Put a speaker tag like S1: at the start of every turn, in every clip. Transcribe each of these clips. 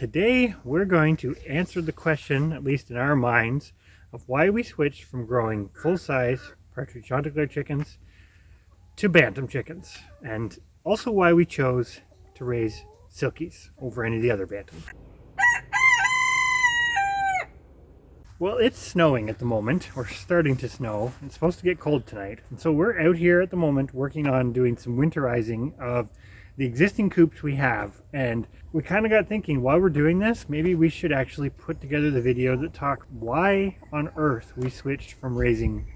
S1: Today we're going to answer the question, at least in our minds, of why we switched from growing full-size Partridge Chantecler chickens to Bantam chickens, and also why we chose to raise Silkies over any of the other Bantams. Well, it's snowing at the moment, or starting to snow. It's supposed to get cold tonight, and so we're out here at the moment working on doing some winterizing of the existing coops we have. And we kind of got thinking, while we're doing this, maybe we should actually put together the video that talk why on earth we switched from raising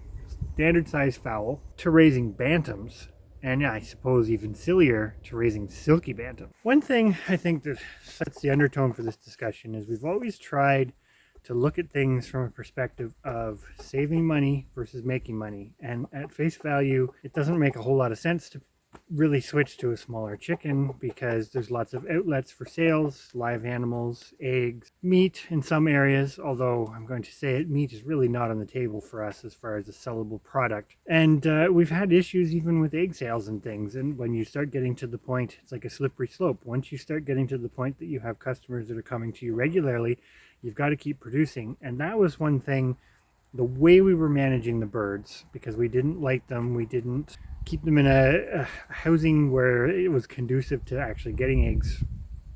S1: standard size fowl to raising Bantams, and yeah, I suppose even sillier, to raising Silkie Bantams. One thing I think that sets the undertone for this discussion is we've always tried to look at things from a perspective of saving money versus making money. And at face value, it doesn't make a whole lot of sense to really switch to a smaller chicken because there's lots of outlets for sales, live animals, eggs, meat in some areas, although I'm going to say it, meat is really not on the table for us as far as a sellable product. And we've had issues even with egg sales and things, and when you start getting to the point, it's like a slippery slope. Once you start getting to the point that you have customers that are coming to you regularly, you've got to keep producing. And that was one thing, the way we were managing the birds, because we didn't like them, we didn't keep them in a housing where it was conducive to actually getting eggs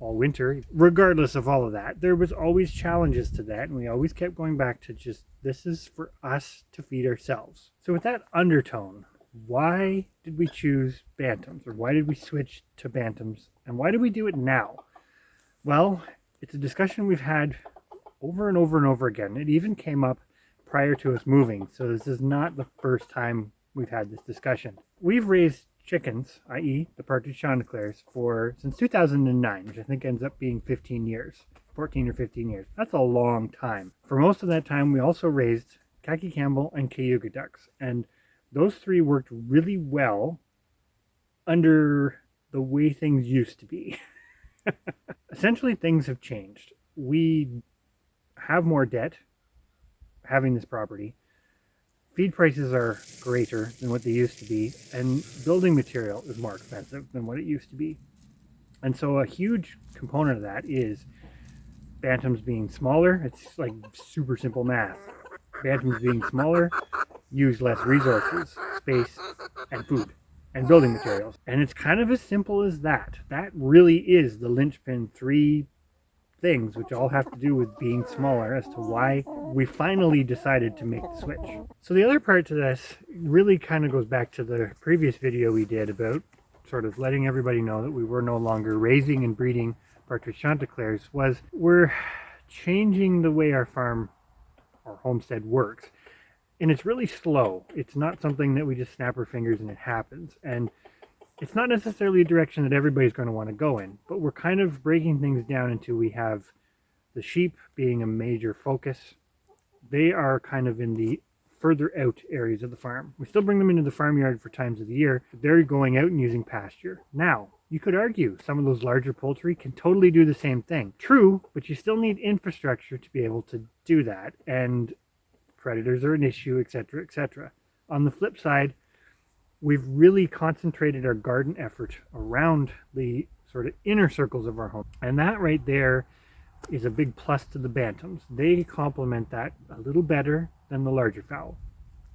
S1: all winter. Regardless of all of that, there was always challenges to that, and we always kept going back to just, this is for us to feed ourselves. So with that undertone, why did we choose Bantams, or why did we switch to Bantams, and why did we do it now? Well, it's a discussion we've had over and over and over again. It even came up prior to us moving, so this is not the first time we've had this discussion. We've raised chickens, i.e. the Partridge Chanteclers, since 2009, which I think ends up being 15 years, 14 or 15 years. That's a long time. For most of that time, we also raised Khaki Campbell and Cayuga ducks, and those three worked really well under the way things used to be. Essentially, things have changed. We have more debt having this property. Feed prices are greater than what they used to be, and building material is more expensive than what it used to be. And so a huge component of that is Bantams being smaller. It's like super simple math. Bantams being smaller use less resources, space, and food, and building materials. And it's kind of as simple as that. That really is the linchpin, three things which all have to do with being smaller as to why we finally decided to make the switch. So the other part to this really kind of goes back to the previous video we did about sort of letting everybody know that we were no longer raising and breeding Partridge Chanteclers. Was we're changing the way our farm or homestead works, and it's really slow. It's not something that we just snap our fingers and it happens, and it's not necessarily a direction that everybody's going to want to go in, but we're kind of breaking things down into, we have the sheep being a major focus. They are kind of in the further out areas of the farm. We still bring them into the farmyard for times of the year, but they're going out and using pasture. Now, you could argue some of those larger poultry can totally do the same thing. True, but you still need infrastructure to be able to do that, and predators are an issue, etc., etc. On the flip side, we've really concentrated our garden effort around the sort of inner circles of our home. And that right there is a big plus to the Bantams. They complement that a little better than the larger fowl.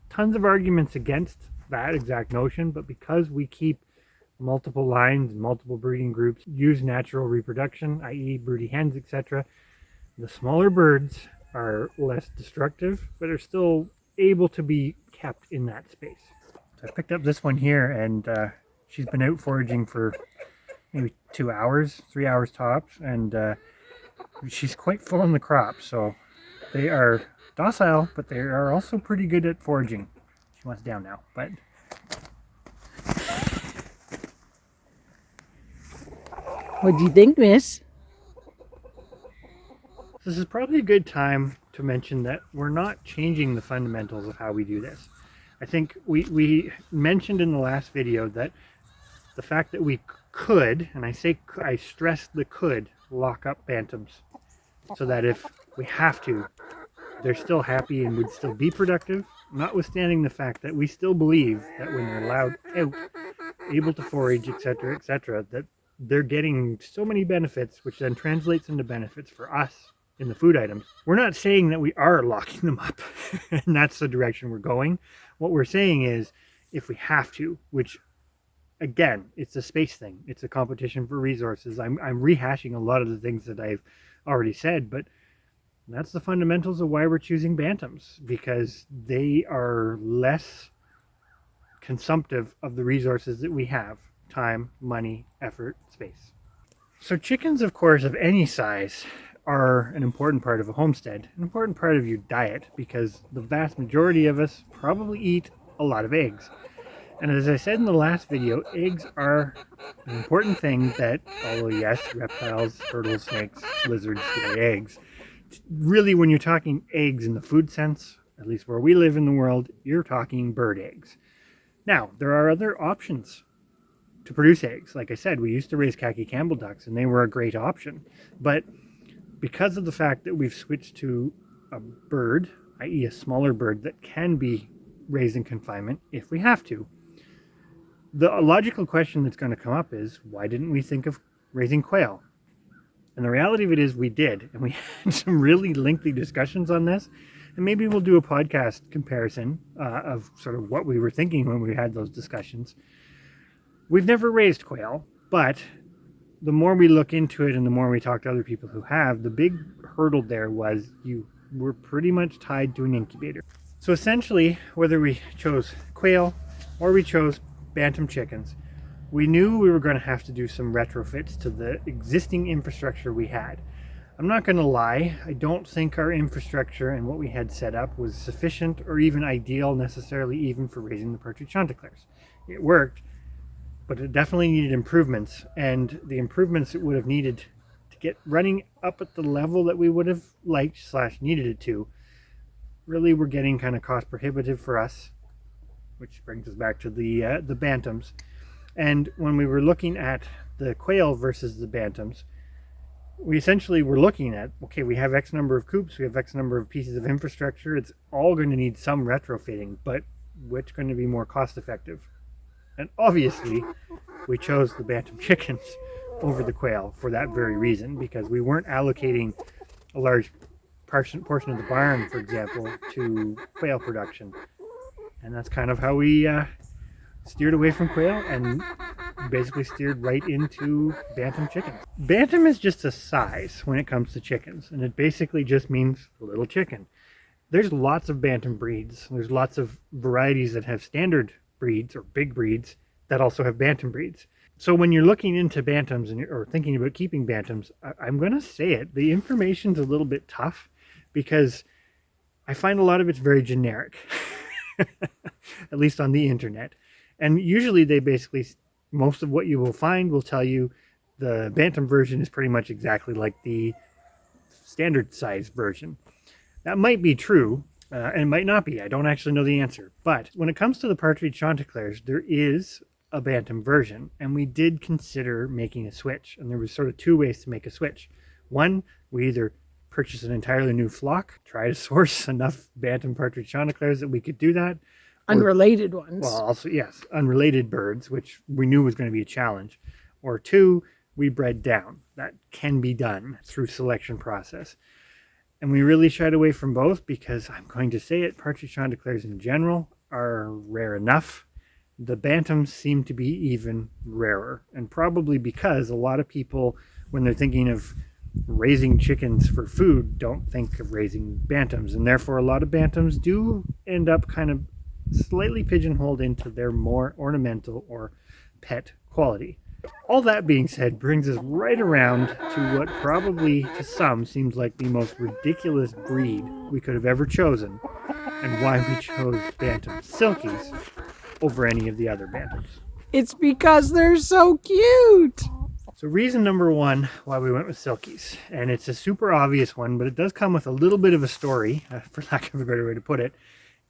S1: Tons of arguments against that exact notion, but because we keep multiple lines and multiple breeding groups, use natural reproduction, i.e. broody hens, etc., the smaller birds are less destructive, but are still able to be kept in that space. I picked up this one here, and she's been out foraging for maybe 2 hours, 3 hours tops, and she's quite full in the crop. So they are docile, but they are also pretty good at foraging. She wants down now, but
S2: what do you think, miss?
S1: this is probably a good time to mention that we're not changing the fundamentals of how we do this. I think we mentioned in the last video that the fact that we could, and I stress the could, lock up Bantams so that if we have to, they're still happy and would still be productive, notwithstanding the fact that we still believe that when they're allowed out, able to forage, etc., etc., that they're getting so many benefits, which then translates into benefits for us in the food items. We're not saying that we are locking them up and that's the direction we're going. What we're saying is if we have to, which again, it's a space thing. It's a competition for resources. I'm rehashing a lot of the things that I've already said, but that's the fundamentals of why we're choosing bantams, because they are less consumptive of the resources that we have: time, money, effort, space. So chickens, of course, of any size are an important part of a homestead, an important part of your diet, because the vast majority of us probably eat a lot of eggs. And as I said in the last video, eggs are an important thing that, although yes, reptiles, turtles, snakes, lizards lay eggs, really when you're talking eggs in the food sense, at least where we live in the world, you're talking bird eggs. Now, there are other options to produce eggs. Like I said, we used to raise khaki Campbell ducks and they were a great option. But because of the fact that we've switched to a bird, i.e. a smaller bird that can be raised in confinement if we have to, the logical question that's going to come up is, why didn't we think of raising quail? And the reality of it is we did, and we had some really lengthy discussions on this, and maybe we'll do a podcast comparison of sort of what we were thinking when we had those discussions. We've never raised quail, but the more we look into it and the more we talk to other people who have, the big hurdle there was you were pretty much tied to an incubator. So essentially, whether we chose quail or we chose Bantam chickens, we knew we were going to have to do some retrofits to the existing infrastructure we had. I'm not going to lie, I don't think our infrastructure and what we had set up was sufficient or even ideal necessarily even for raising the Partridge Chanteclers. It worked, but it definitely needed improvements, and the improvements it would have needed to get running up at the level that we would have liked / needed it to really were getting kind of cost prohibitive for us, which brings us back to the bantams. And when we were looking at the quail versus the bantams, we essentially were looking at, okay, we have X number of coops, we have X number of pieces of infrastructure, it's all going to need some retrofitting, but which going to be more cost effective? And obviously, we chose the Bantam chickens over the quail for that very reason, because we weren't allocating a large portion of the barn, for example, to quail production. And that's kind of how we steered away from quail and basically steered right into Bantam chickens. Bantam is just a size when it comes to chickens, and it basically just means little chicken. There's lots of Bantam breeds. There's lots of varieties that have standard breeds or big breeds that also have Bantam breeds. So when you're looking into Bantams or thinking about keeping Bantams, I'm going to say it, the information's a little bit tough because I find a lot of it's very generic, at least on the internet. And usually they basically, most of what you will find will tell you the Bantam version is pretty much exactly like the standard size version. That might be true, and might not be. I don't actually know the answer. But when it comes to the Partridge Chanteclers, there is a Bantam version, and we did consider making a switch. And there was sort of two ways to make a switch. One, we either purchase an entirely new flock, try to source enough Bantam Partridge Chanteclers that we could do that.
S2: Unrelated ones.
S1: Well, also, yes, unrelated birds, which we knew was going to be a challenge. Or two, we bred down. That can be done through selection process. And we really shied away from both because I'm going to say it, Partridge Chanteclers in general are rare enough. The Bantams seem to be even rarer, and probably because a lot of people, when they're thinking of raising chickens for food, don't think of raising Bantams, and therefore a lot of Bantams do end up kind of slightly pigeonholed into their more ornamental or pet quality. All that being said brings us right around to what probably to some seems like the most ridiculous breed we could have ever chosen, and why we chose Bantam Silkies over any of the other Bantams.
S2: It's because they're so cute.
S1: So reason number one why we went with Silkies, and it's a super obvious one, but it does come with a little bit of a story, for lack of a better way to put it,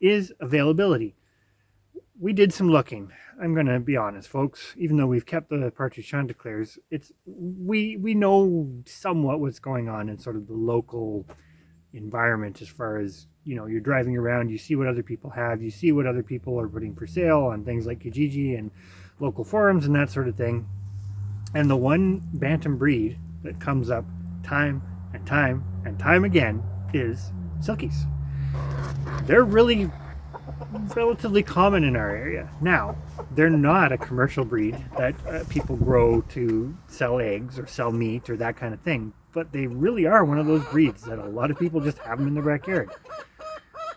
S1: is availability. We did some looking. I'm going to be honest, folks. Even though we've kept the Partridge Chanteclers, we know somewhat what's going on in sort of the local environment as far as, you know, you're driving around, you see what other people have, you see what other people are putting for sale on things like Kijiji and local forums and that sort of thing. And the one Bantam breed that comes up time and time and time again is Silkies. They're really relatively common in our area. Now, they're not a commercial breed that people grow to sell eggs or sell meat or that kind of thing, but they really are one of those breeds that a lot of people just have them in their backyard.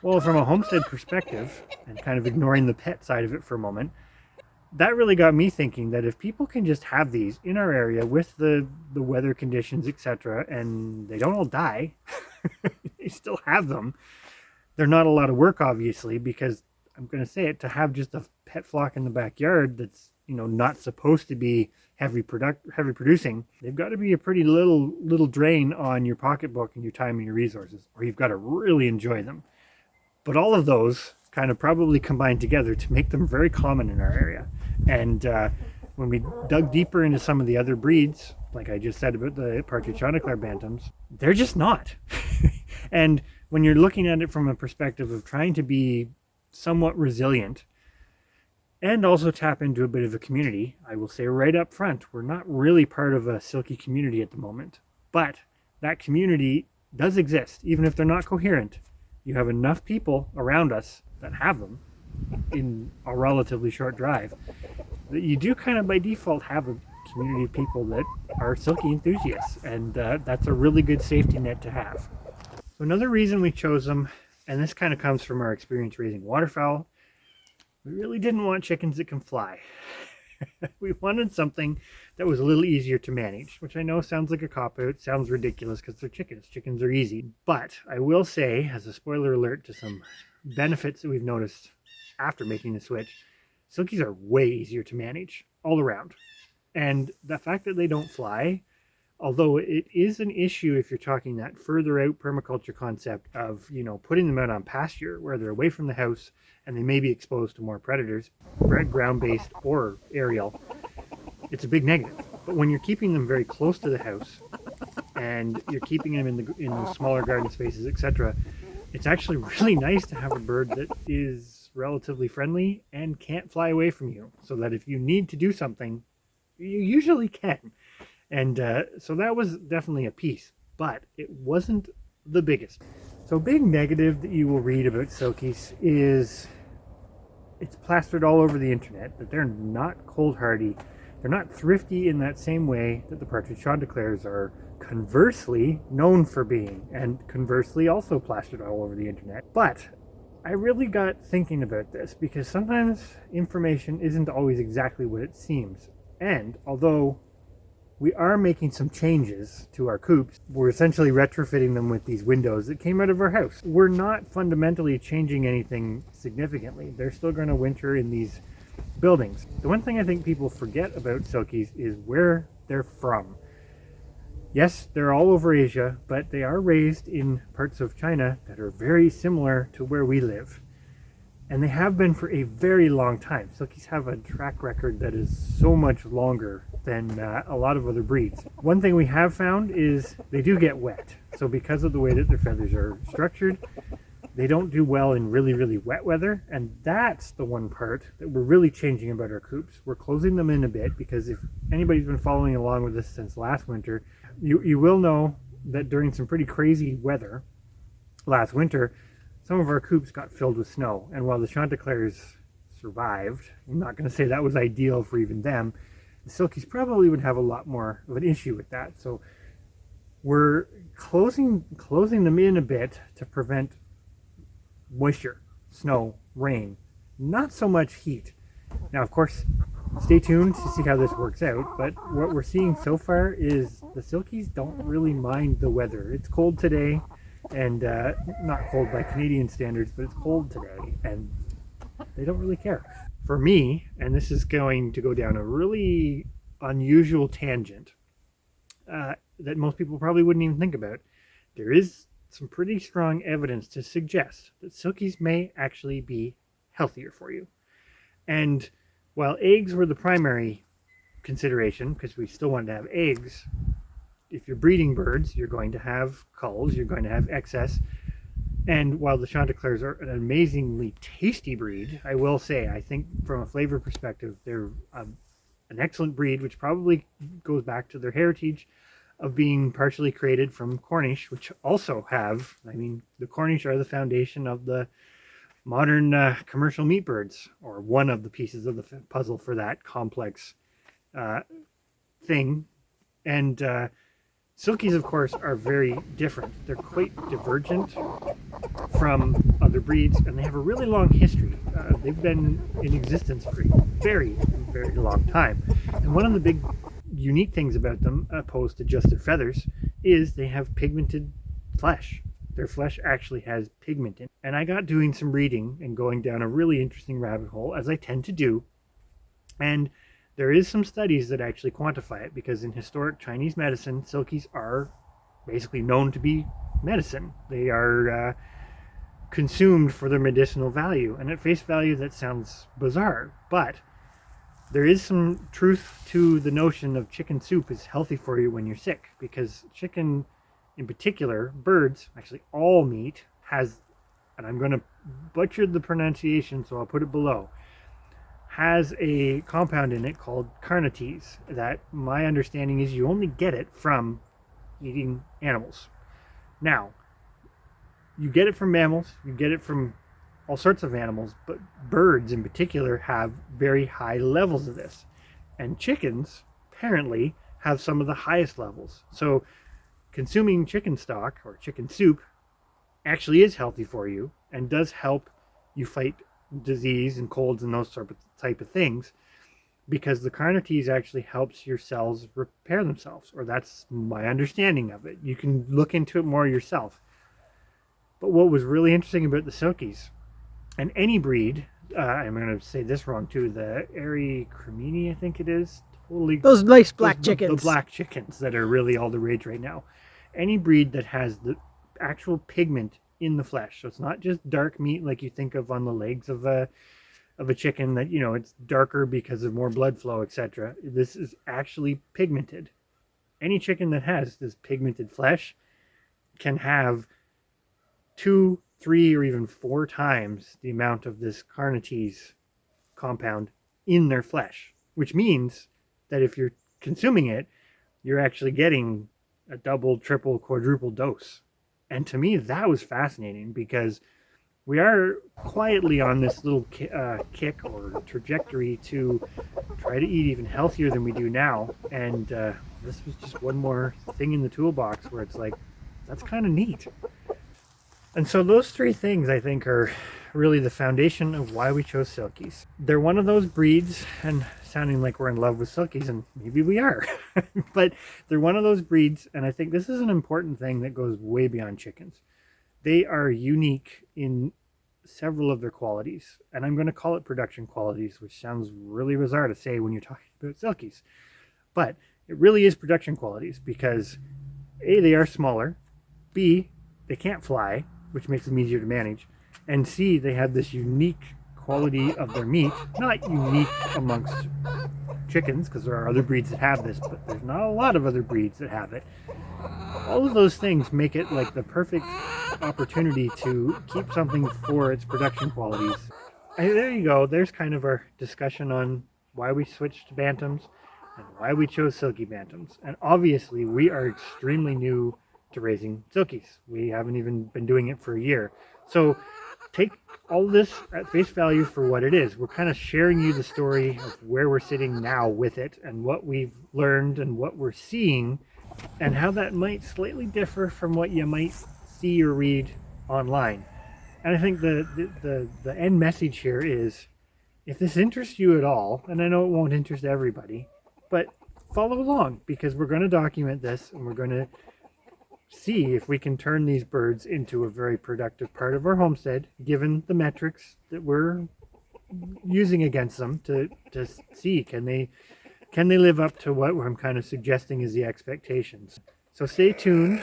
S1: Well, from a homestead perspective, and kind of ignoring the pet side of it for a moment, that really got me thinking that if people can just have these in our area with the weather conditions, etc., and they don't all die, they still have them. They're not a lot of work, obviously, because I'm going to say it, to have just a pet flock in the backyard that's, not supposed to be heavy producing, they've got to be a pretty little drain on your pocketbook and your time and your resources, or you've got to really enjoy them. But all of those kind of probably combined together to make them very common in our area. And when we dug deeper into some of the other breeds, like I just said about the Partridge Chantecler Bantams, they're just not. And when you're looking at it from a perspective of trying to be somewhat resilient and also tap into a bit of a community, I will say right up front, we're not really part of a silky community at the moment. But that community does exist, even if they're not coherent. You have enough people around us that have them in a relatively short drive that you do kind of by default have a community of people that are silky enthusiasts, and that's a really good safety net to have. So another reason we chose them, and this kind of comes from our experience raising waterfowl, we really didn't want chickens that can fly. We wanted something that was a little easier to manage, which I know sounds like a cop-out, sounds ridiculous because they're chickens. Chickens are easy. But I will say, as a spoiler alert to some benefits that we've noticed after making the switch, Silkies are way easier to manage all around. And the fact that they don't fly, although it is an issue if you're talking that further out permaculture concept of, putting them out on pasture where they're away from the house and they may be exposed to more predators, ground-based or aerial, it's a big negative. But when you're keeping them very close to the house and you're keeping them in the smaller garden spaces, etc., it's actually really nice to have a bird that is relatively friendly and can't fly away from you, so that if you need to do something, you usually can. And so that was definitely a piece, but it wasn't the biggest. So a big negative that you will read about Silkies is it's plastered all over the internet that they're not cold hardy. They're not thrifty in that same way that the Partridge Chanteclers are conversely known for being, and conversely also plastered all over the internet. But I really got thinking about this because sometimes information isn't always exactly what it seems. And although we are making some changes to our coops, we're essentially retrofitting them with these windows that came out of our house. We're not fundamentally changing anything significantly. They're still going to winter in these buildings. The one thing I think people forget about Silkies is where they're from. Yes, they're all over Asia, but they are raised in parts of China that are very similar to where we live. And they have been for a very long time. Silkies have a track record that is so much longer than a lot of other breeds. One thing we have found is they do get wet. So because of the way that their feathers are structured, they don't do well in really, really wet weather. And that's the one part that we're really changing about our coops. We're closing them in a bit because if anybody's been following along with this since last winter, you will know that during some pretty crazy weather last winter, some of our coops got filled with snow. And while the Chanteclers survived, I'm not going to say that was ideal for even them, the Silkies probably would have a lot more of an issue with that. So we're closing them in a bit to prevent moisture, snow, rain, not so much heat. Now, of course, stay tuned to see how this works out, but what we're seeing so far is the Silkies don't really mind the weather. It's cold today, and not cold by Canadian standards, but it's cold today, and they don't really care. For me, and this is going to go down a really unusual tangent that most people probably wouldn't even think about, there is some pretty strong evidence to suggest that Silkies may actually be healthier for you. And while eggs were the primary consideration, because we still wanted to have eggs, if you're breeding birds, you're going to have culls, you're going to have excess. And while the Chanteclers are an amazingly tasty breed, I will say, I think from a flavor perspective, they're a an excellent breed, which probably goes back to their heritage of being partially created from Cornish, which also have, I mean, the Cornish are the foundation of the modern commercial meat birds, or one of the pieces of the puzzle for that complex thing. And Silkies, of course, are very different. They're quite divergent from other breeds, and they have a really long history. They've been in existence for a very, very long time. And one of the big unique things about them, opposed to just their feathers, is they have pigmented flesh. Their flesh actually has pigment in it. And I got doing some reading and going down a really interesting rabbit hole, as I tend to do. And there is some studies that actually quantify it, because in historic Chinese medicine, Silkies are basically known to be medicine. They are consumed for their medicinal value. And at face value, that sounds bizarre, but there is some truth to the notion of chicken soup is healthy for you when you're sick, because chicken in particular, birds, actually all meat, has, and I'm going to butcher the pronunciation, so I'll put it below, has a compound in it called carnitine that my understanding is you only get it from eating animals. Now, you get it from mammals, you get it from all sorts of animals, but birds in particular have very high levels of this. And chickens apparently have some of the highest levels. So consuming chicken stock or chicken soup actually is healthy for you and does help you fight disease and colds and those type of things, because the carnitine actually helps your cells repair themselves, or that's my understanding of it. You can look into it more yourself. But what was really interesting about the Silkies, and any breed, I'm going to say this wrong too, the Erychremini, I think it is, totally
S2: Those nice black chickens.
S1: The black chickens that are really all the rage right now. Any breed that has the actual pigment in the flesh, so it's not just dark meat like you think of on the legs of a chicken, that, you know, it's darker because of more blood flow, etc. This is actually pigmented. Any chicken that has this pigmented flesh can have 2, 3, or even 4 times the amount of this carnitine compound in their flesh, which means that if you're consuming it, you're actually getting a double, triple, quadruple dose. And to me, that was fascinating, because we are quietly on this little kick or trajectory to try to eat even healthier than we do now. And this was just one more thing in the toolbox where it's like, that's kind of neat. And so those 3 things, I think, are really the foundation of why we chose Silkies. They're one of those breeds, and sounding like we're in love with Silkies, and maybe we are, but they're one of those breeds, and I think this is an important thing that goes way beyond chickens. They are unique in several of their qualities, and I'm going to call it production qualities, which sounds really bizarre to say when you're talking about Silkies. But it really is production qualities, because A, they are smaller, B, they can't fly, which makes them easier to manage, and C, they have this unique quality of their meat, not unique amongst chickens, because there are other breeds that have this, but there's not a lot of other breeds that have it. All of those things make it like the perfect opportunity to keep something for its production qualities. And there you go, there's kind of our discussion on why we switched to Bantams and why we chose Silkie Bantams. And obviously we are extremely new to raising Silkies. We haven't even been doing it for a year. So take all this at face value for what it is. We're kind of sharing you the story of where we're sitting now with it, and what we've learned and what we're seeing, and how that might slightly differ from what you might see or read online. And I think the end message here is, if this interests you at all, and I know it won't interest everybody, but follow along, because we're going to document this, and we're going to see if we can turn these birds into a very productive part of our homestead, given the metrics that we're using against them to see can they live up to what I'm kind of suggesting is the expectations. So stay tuned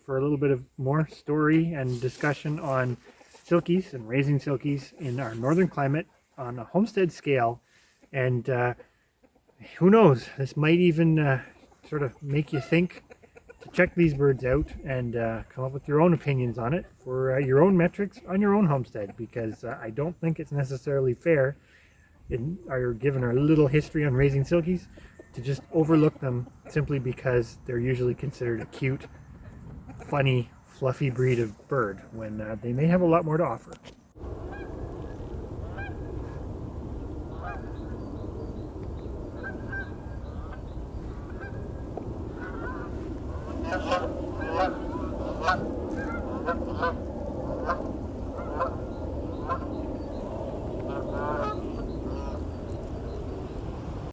S1: for a little bit of more story and discussion on Silkies and raising Silkies in our northern climate on a homestead scale. And who knows, this might even sort of make you think to check these birds out and come up with your own opinions on it for your own metrics on your own homestead, because I don't think it's necessarily fair are given our little history on raising silkies, to just overlook them simply because they're usually considered a cute, funny, fluffy breed of bird when they may have a lot more to offer.